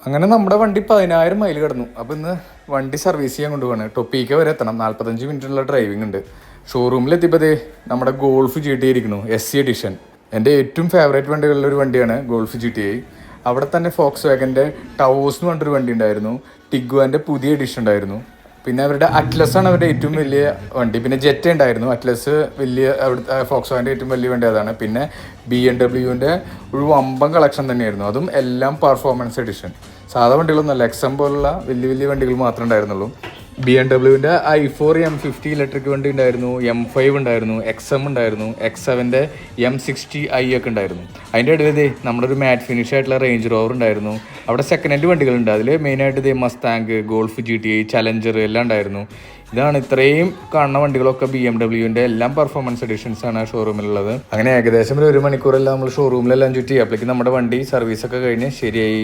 അങ്ങനെ നമ്മുടെ വണ്ടി 10,000 മൈൽ കിടന്നു. അപ്പോൾ ഇന്ന് വണ്ടി സർവീസ് ചെയ്യാൻ കൊണ്ടുപോവാണ്. ടൊപ്പീക്ക വരെ എത്തണം. 45 മിനിറ്റുള്ള ഡ്രൈവിംഗ് ഉണ്ട്. ഷോറൂമിലെത്തിയപ്പോൾ നമ്മുടെ ഗോൾഫ് GT ഇരിക്കുന്നു, SC എഡിഷൻ. എൻ്റെ ഏറ്റവും ഫേവറേറ്റ് വണ്ടികളിലൊരു വണ്ടിയാണ് ഗോൾഫ് GTI. അവിടെ തന്നെ ഫോക്സ് വാഗൻ്റെ ടവേഴ്സ് എന്ന് പറഞ്ഞൊരു വണ്ടി ഉണ്ടായിരുന്നു. ടിഗ്വാൻ്റെ പുതിയ എഡിഷൻ ഉണ്ടായിരുന്നു. പിന്നെ അവരുടെ അറ്റ്ലസ് ആണ് അവരുടെ ഏറ്റവും വലിയ വണ്ടി. പിന്നെ ജെറ്റ് ഉണ്ടായിരുന്നു. അറ്റ്ലസ് വലിയ അവിടുത്തെ ഫോക്സ് വാഗൻ്റെ ഏറ്റവും വലിയ വണ്ടി അതാണ്. പിന്നെ BMW ഒരു വമ്പൻ കളക്ഷൻ തന്നെയായിരുന്നു. അതും എല്ലാം പെർഫോമൻസ് എഡിഷൻ. സാധാ വണ്ടികളൊന്നുമല്ല, XM പോലുള്ള വലിയ വലിയ വണ്ടികൾ മാത്രമേ ഉണ്ടായിരുന്നുള്ളൂ. BMW i4 M50 ഇലക്ട്രിക് വണ്ടി ഉണ്ടായിരുന്നു. M5 ഉണ്ടായിരുന്നു, XM ഉണ്ടായിരുന്നു, X7 M60i ഒക്കെ ഉണ്ടായിരുന്നു. അതിൻ്റെ ഇടയിൽ നമ്മുടെ ഒരു മാറ്റ് ഫിനിഷ് ആയിട്ടുള്ള റേഞ്ച് റോവർ ഉണ്ടായിരുന്നു. അവിടെ സെക്കൻഡ് ഹാൻഡ് വണ്ടികളുണ്ട്. അതിൽ മെയിനായിട്ട് മസ്താങ്ക്, ഗോൾഫ് GTI, ചലഞ്ചർ എല്ലാം ഉണ്ടായിരുന്നു. ഇതാണ് ഇത്രയും കാണുന്ന വണ്ടികളൊക്കെ BMW എല്ലാം പെർഫോമൻസ് എഡിഷൻസ് ആണ് ഷോറൂമിലുള്ളത്. അങ്ങനെ ഏകദേശം 1 മണിക്കൂറെല്ലാം നമ്മൾ ഷോറൂമിലെല്ലാം ചുറ്റി അപ്പോഴേക്കും നമ്മുടെ വണ്ടി സർവീസൊക്കെ കഴിഞ്ഞ് ശരിയായി.